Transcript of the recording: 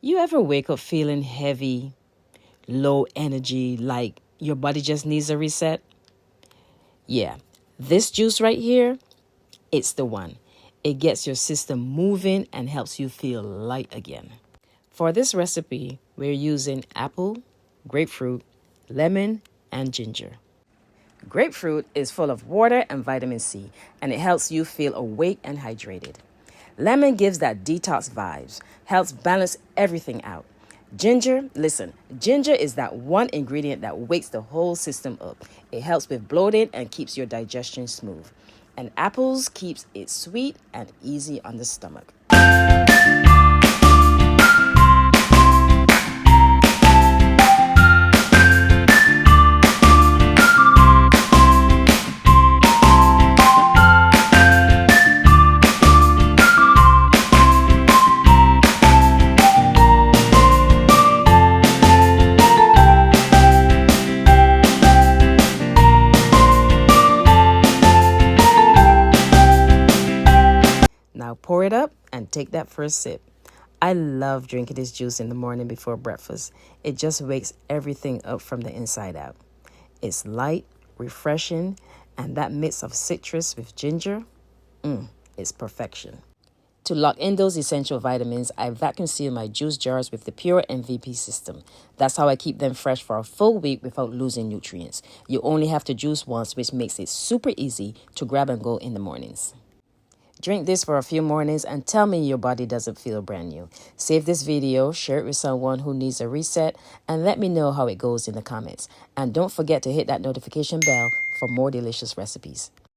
You ever wake up feeling heavy, low energy, like your body just needs a reset? Yeah, this juice right here, it's the one. It gets your system moving and helps you feel light again. For this recipe, we're using apple, grapefruit, lemon, and ginger. Grapefruit is full of water and vitamin C, and it helps you feel awake and hydrated. Lemon gives that detox vibes, helps balance everything out. Ginger, listen, ginger is that one ingredient that wakes the whole system up. It helps with bloating and keeps your digestion smooth. And apples keeps it sweet and easy on the stomach. Now pour it up and take that first sip. I love drinking this juice in the morning before breakfast. It just wakes everything up from the inside out. It's light, refreshing, and that mix of citrus with ginger, it's perfection. To lock in those essential vitamins, I vacuum seal my juice jars with the Pure MVP system. That's how I keep them fresh for a full week without losing nutrients. You only have to juice once, which makes it super easy to grab and go in the mornings. Drink this for a few mornings and tell me your body doesn't feel brand new. Save this video, share it with someone who needs a reset, and let me know how it goes in the comments. And don't forget to hit that notification bell for more delicious recipes.